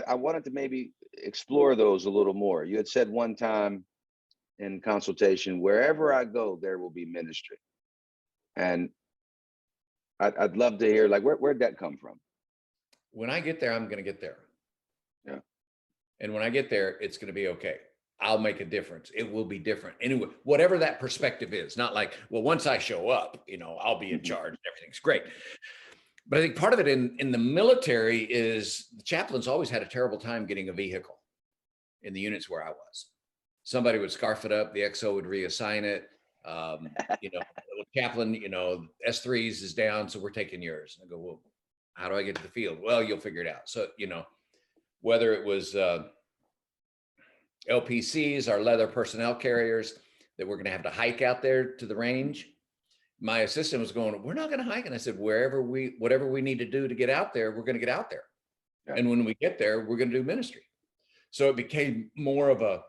I wanted to maybe explore those a little more. You had said one time in consultation, wherever I go, there will be ministry. And I'd love to hear, like, where'd that come from? When I get there, I'm going to get there. Yeah. And when I get there, it's going to be okay. I'll make a difference. It will be different. Anyway, whatever that perspective is, not like, well, once I show up, I'll be in charge and everything's great. But I think part of it in the military is the chaplains always had a terrible time getting a vehicle in the units where I was. Somebody would scarf it up, the XO would reassign it. Chaplain, S3s is down, so we're taking yours. And I go, well, how do I get to the field? Well, you'll figure it out. So, whether it was LPCs, our leather personnel carriers, that we're going to have to hike out there to the range. My assistant was going, we're not going to hike. And I said, whatever we need to do to get out there, we're going to get out there. Yeah. And when we get there, we're going to do ministry. So it became more of a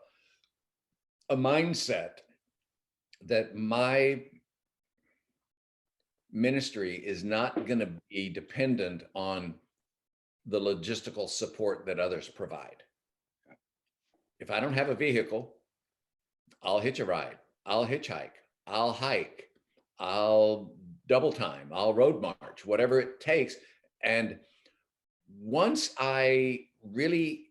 mindset that my ministry is not going to be dependent on the logistical support that others provide. If I don't have a vehicle, I'll hitch a ride, I'll hitchhike, I'll hike, I'll double time, I'll road march, whatever it takes. And once I really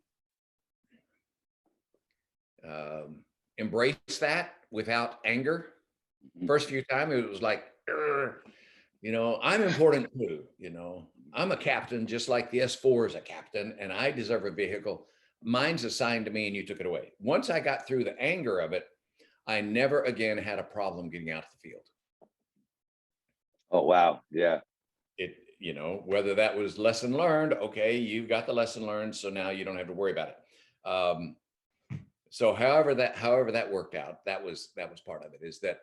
embrace that without anger, first few times it was like, I'm important too, I'm a captain just like the S4 is a captain and I deserve a vehicle. Mine's assigned to me and you took it away. Once I got through the anger of it, I never again had a problem getting out of the field. Oh, wow. Yeah. Whether that was lesson learned, okay, you got the lesson learned, so now you don't have to worry about it. So however that worked out, that was part of it, is that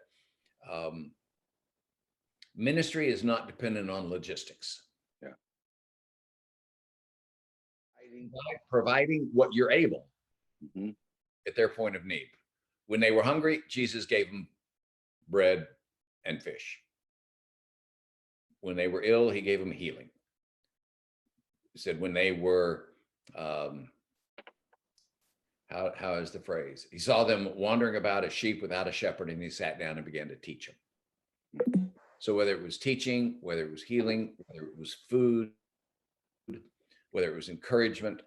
ministry is not dependent on logistics. Yeah. Providing what you're able at their point of need. When they were hungry, Jesus gave them bread and fish. When they were ill, he gave them healing. He said when they were, how is the phrase? He saw them wandering about as sheep without a shepherd, and he sat down and began to teach them. So whether it was teaching, whether it was healing, whether it was food, whether it was encouragement,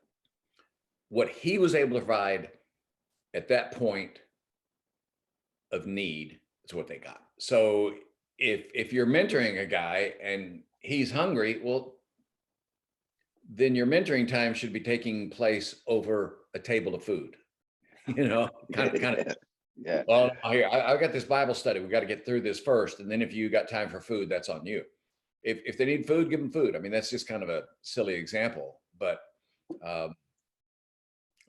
what he was able to provide at that point of need is what they got. So if you're mentoring a guy and he's hungry, well, then your mentoring time should be taking place over a table of food, kind of. Yeah. Well, here, I've got this Bible study. We got to get through this first. And then if you got time for food, that's on you. If they need food, give them food. I mean, that's just kind of a silly example, but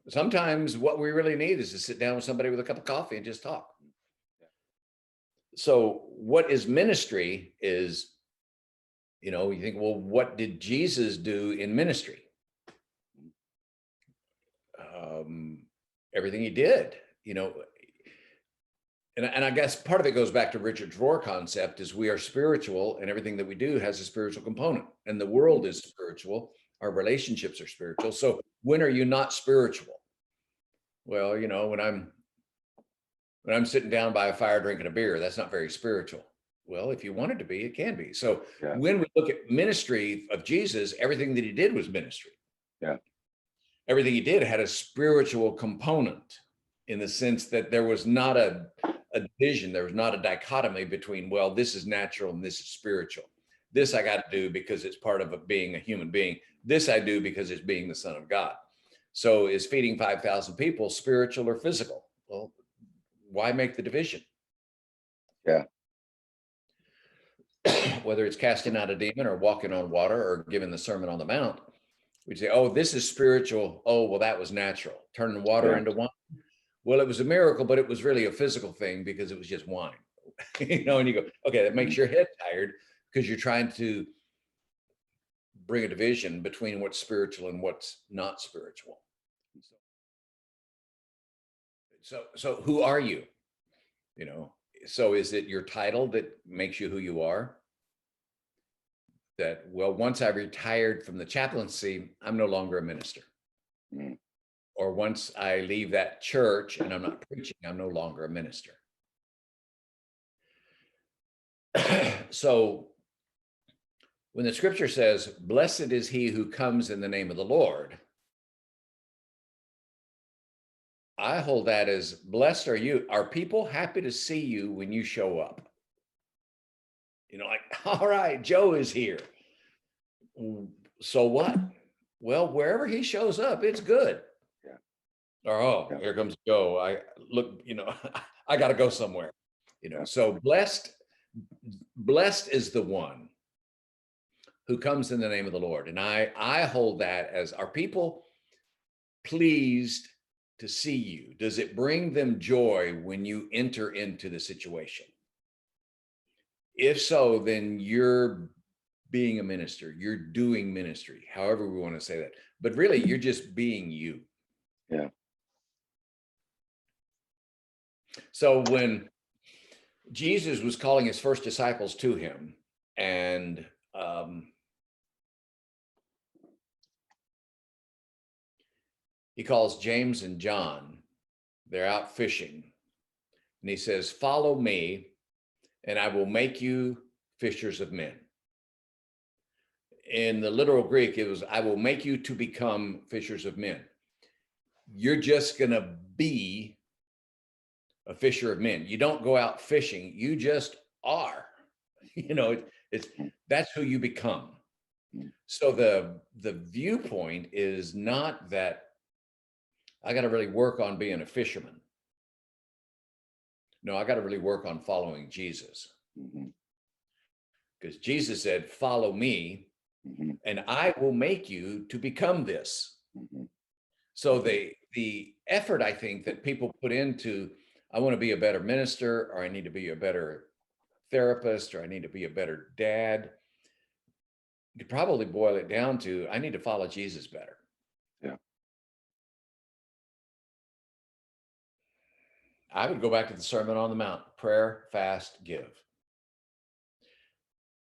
sometimes what we really need is to sit down with somebody with a cup of coffee and just talk. So what is ministry is, you think, well, what did Jesus do in ministry? Everything he did, and I guess part of it goes back to Richard Rohr concept is we are spiritual and everything that we do has a spiritual component, and the world is spiritual. Our relationships are spiritual. So when are you not spiritual? Well, when I'm sitting down by a fire drinking a beer, that's not very spiritual. Well, if you want it to be, it can be. So when we look at ministry of Jesus, everything that he did was ministry. Yeah. Everything he did had a spiritual component in the sense that there was not a division. There was not a dichotomy between, well, this is natural and this is spiritual. This I got to do because it's part of being a human being. This I do because it's being the Son of God. So is feeding 5,000 people spiritual or physical? Well, why make the division? Yeah. Whether it's casting out a demon or walking on water or giving the Sermon on the Mount, we'd say, oh, this is spiritual. Oh, well, that was natural. Turning water into wine. Well, it was a miracle, but it was really a physical thing because it was just wine. And you go, okay, that makes your head tired because you're trying to bring a division between what's spiritual and what's not spiritual. So who are you? So is it your title that makes you who you are? That, well, once I retired from the chaplaincy, I'm no longer a minister. Mm. Or once I leave that church and I'm not preaching, I'm no longer a minister. So when the scripture says, blessed is he who comes in the name of the Lord, I hold that as blessed are you. Are people happy to see you when you show up? You know, like, all right, Joe is here. So what? Well, wherever he shows up, it's good. Yeah. Or, oh, Yeah. here comes Joe. I look, you know, I got to go somewhere, you know. Yeah. So blessed is the one who comes in the name of the Lord. And I hold that as, are people pleased to see you? Does it bring them joy when you enter into the situation? If so, then you're being a minister, you're doing ministry, however we want to say that. But really, you're just being you. Yeah. So when Jesus was calling his first disciples to him, and he calls James and John, they're out fishing, and he says, follow me, and I will make you fishers of men. In the literal Greek, it was, I will make you to become fishers of men. You're just going to be a fisher of men. You don't go out fishing. You just are. You know, that's who you become. So the viewpoint is not that I got to really work on being a fisherman. No, I got to really work on following Jesus. Because Jesus said, follow me, and I will make you to become this. So the effort, I think, that people put into, I want to be a better minister, or I need to be a better therapist, or I need to be a better dad, you could probably boil it down to, I need to follow Jesus better. Yeah. I would go back to the Sermon on the Mount, prayer, fast, give.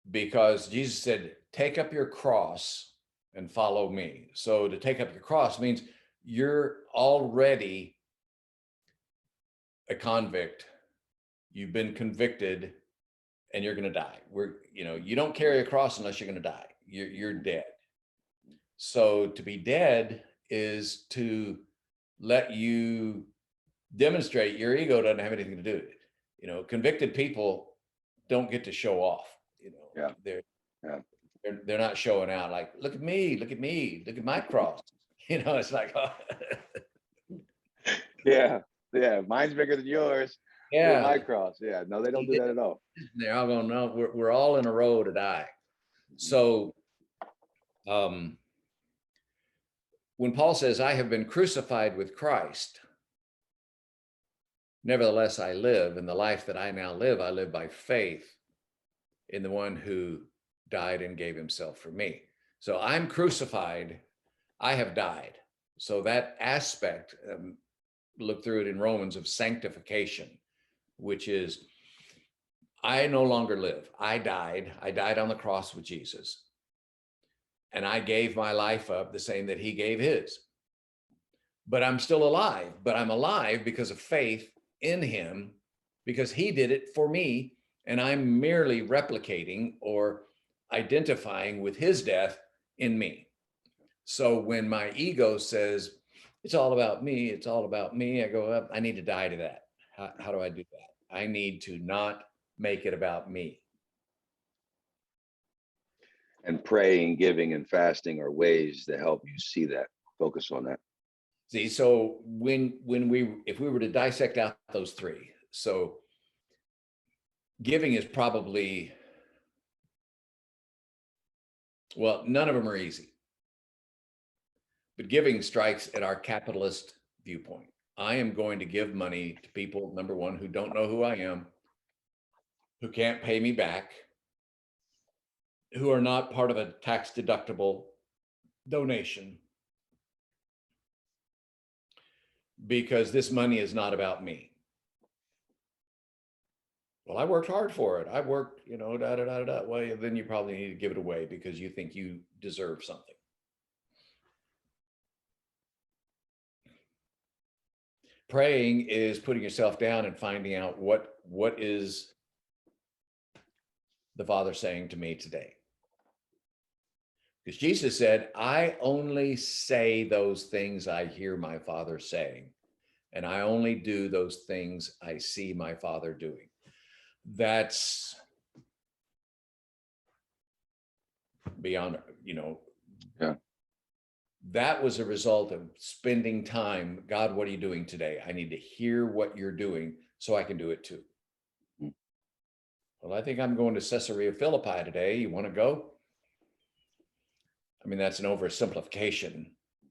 Because Jesus said, take up your cross and follow me. So to take up your cross means you're already a convict. You've been convicted and you're going to die. You don't carry a cross unless you're going to die. You're dead. So to be dead is to let you demonstrate your ego doesn't have anything to do with it. You know, convicted people don't get to show off. You know, they're not showing out like, look at me, look at my cross. You know, it's like, oh. Yeah, mine's bigger than yours. Yeah, my cross. Yeah, no, they don't do that at all. They're all going, no, we're all in a row to die. So when Paul says, I have been crucified with Christ, nevertheless I live, and the life that I now live, I live by faith in the one who died and gave himself for me. So I'm crucified, I have died. So that aspect, look through it in Romans, of sanctification, which is, I no longer live. I died on the cross with Jesus. And I gave my life up the same that he gave his. But I'm still alive, but I'm alive because of faith in him, because he did it for me. And I'm merely replicating or identifying with his death in me. So when my ego says, it's all about me, I go up, I need to die to that. How do I do that? I need to not make it about me. And praying, giving, and fasting are ways to help you see that, focus on that. See, so if we were to dissect out those three, so giving is probably, well, none of them are easy. But giving strikes at our capitalist viewpoint. I am going to give money to people, number one, who don't know who I am, who can't pay me back, who are not part of a tax deductible donation, because this money is not about me. Well, I worked hard for it. I worked, da, da, da, da. Well, then you probably need to give it away because you think you deserve something. Praying is putting yourself down and finding out what is the Father saying to me today. Because Jesus said, I only say those things I hear my Father saying, and I only do those things I see my Father doing. That's beyond, Yeah. That was a result of spending time. God, what are you doing today? I need to hear what you're doing so I can do it too. Mm. Well, I think I'm going to Caesarea Philippi today. You want to go? I mean, that's an oversimplification,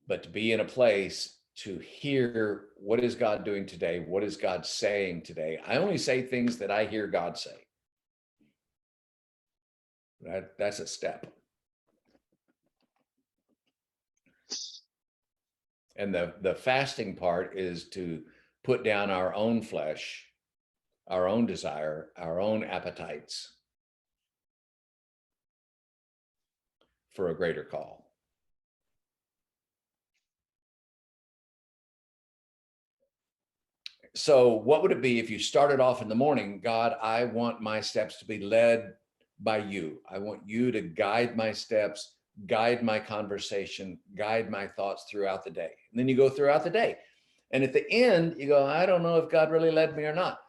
but to be in a place to hear what is God doing today? What is God saying today? I only say things that I hear God say. That's a step. And the fasting part is to put down our own flesh, our own desire, our own appetites for a greater call. So what would it be if you started off in the morning? God, I want my steps to be led by you. I want you to guide my steps, guide my conversation, guide my thoughts throughout the day. And then you go throughout the day. And at the end, you go, I don't know if God really led me or not.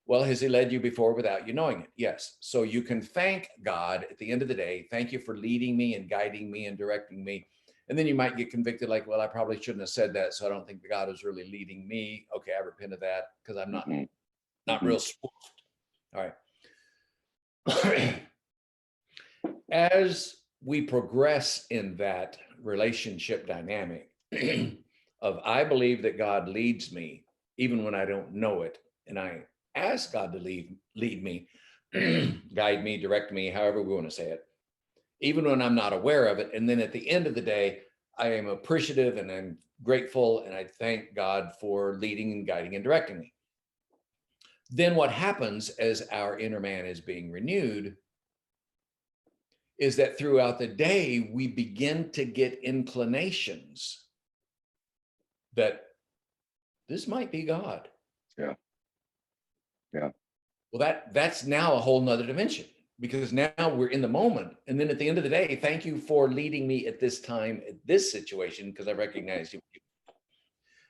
Well, has he led you before without you knowing it? Yes. So you can thank God at the end of the day. Thank you for leading me and guiding me and directing me. And then you might get convicted like, well, I probably shouldn't have said that. So I don't think that God is really leading me. Okay, I repent of that because I'm not real spoofed. All right. As we progress in that relationship dynamic of I believe that God leads me even when I don't know it, and I ask God to lead me, guide me, direct me, however we want to say it, even when I'm not aware of it. And then at the end of the day, I am appreciative and I'm grateful and I thank God for leading and guiding and directing me. Then what happens as our inner man is being renewed is that throughout the day, we begin to get inclinations that this might be God. Yeah. Yeah. Well, that's now a whole nother dimension, because now we're in the moment. And then at the end of the day, thank you for leading me at this time, at this situation, because I recognize you.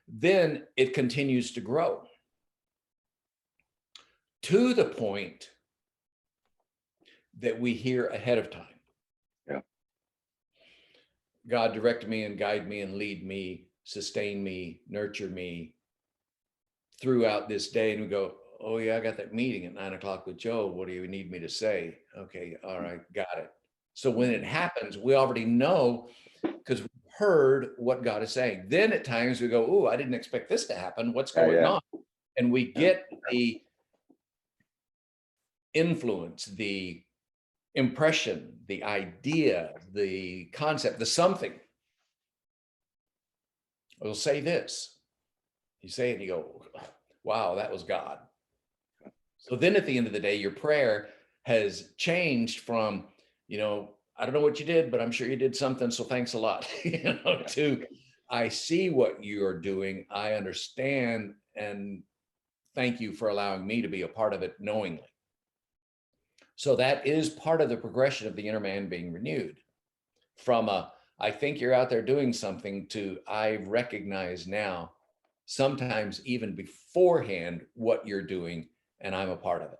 Then it continues to grow to the point that we hear ahead of time. Yeah. God, direct me and guide me and lead me, sustain me, nurture me throughout this day. And we go, oh yeah, I got that meeting at 9 o'clock with Joe. What do you need me to say? Okay. All right. Got it. So when it happens, we already know because we've heard what God is saying. Then at times we go, oh, I didn't expect this to happen. What's going on? And we get the influence, the impression, the idea, the concept, the something. We'll say this. You say it and you go, wow, that was God. So then at the end of the day, your prayer has changed from, I don't know what you did, but I'm sure you did something. So thanks a lot, to I see what you're doing. I understand. And thank you for allowing me to be a part of it knowingly. So that is part of the progression of the inner man being renewed from I think you're out there doing something to I recognize now, sometimes even beforehand, what you're doing, and I'm a part of it.